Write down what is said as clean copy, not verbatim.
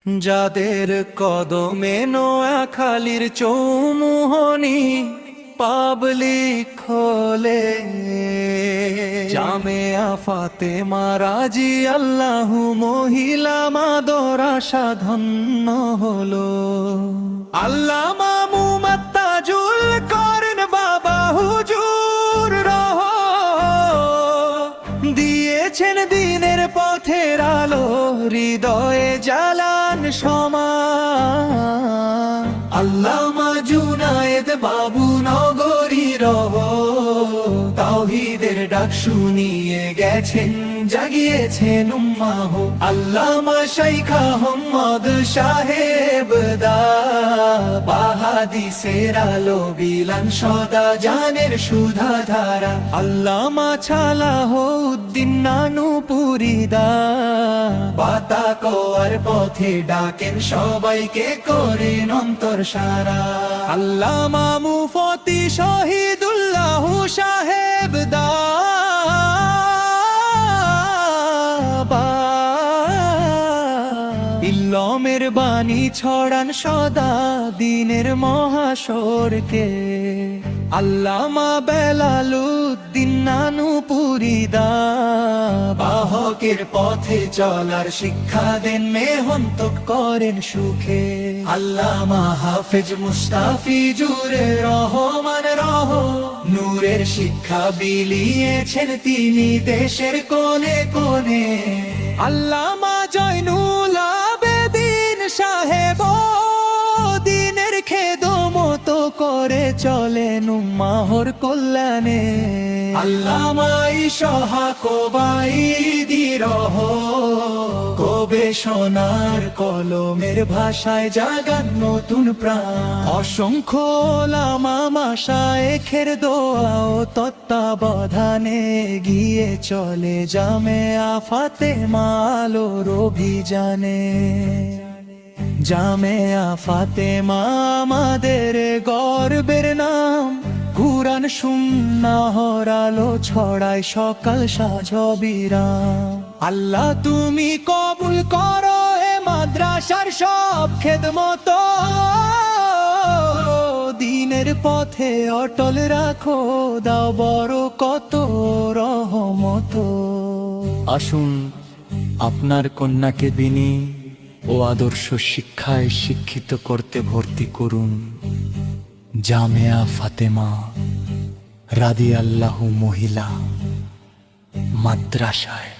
যাদের কদমে নোয়াখালীর চৌমুহনী পাবলিক খোলে, জামেয়া ফাতেমা রাজি আল্লাহু মহিলা মাদরাসা ধন্য হলো। আল্লামা মুমাত্তাজুল করেন বাবা হুজুর রহ দিয়েছেন দিনের পথের আলো, হৃদয়ে জ্বালান সমান। আল্লামা জুনায়েদ বাবু নগরী রহ তাওহীদের ডাক শুনিয়ে গেছেন, জাগিয়েছেন উম্মাহ। আল্লামা শাইখ আহমদ সাহেব দা বাহাদিসের আলো বিলান সদা জানের সুধা ধারা। আল্লামা ছালাহউদ্দিন নানুপুরি দা বাতাকোয়ার পথে ডাকেন সবাইকে, করেন অন্তর সারা। আল্লামা মুফতি শহীদুল্লাহ সাহেব দা ইল্লমের বাণী ছড়ান সদা দিনের মহাশোরকে। আল্লামা বেলালুদ্দিন নানুপুরি দা বাহকের পথে চলার শিক্ষা দেন, মেহনত করেন সুখে। আল্লামা হাফেজ মুস্তাফিজুরে রহমান রহ নূরের শিক্ষা বিলিয়েছেন তিনি দেশের কোণে কোণে। আল্লামা জয়নুল আবেদিন সাহেব দিনের খেদমত করে চলেন উম্মাহর কল্যাণে। আল্লামা ইশাক কোবাইদি রহ কবে সোনার কলমের ভাষায় জাগান নতুন প্রাণ। অসংখ্য ওলামা মাশায়েখের দোয়া ও তত্ত্বাবধানে গিয়ে চলে জামেয়া ফাতেমা আলোর অভিযানে। জামেয়া ফাতেমা আমাদের গর্বের নাম, কুরআন সুন্নাহর আলো ছড়ায় সকাল সাঁঝ বিরাম। আল্লাহ তুমি কবুল করো এ মাদ্রাসার সব খেদমত, দিনের পথে অটল রাখো, দাও বড় কত রহমত। আসুন আপনার কন্যাকে দিনী ও আদর্শ শিক্ষায় শিক্ষিত করতে ভর্তি করুন জামেয়া ফাতেমা রাদিয়াল্লাহু মহিলা মাদ্রাসায়।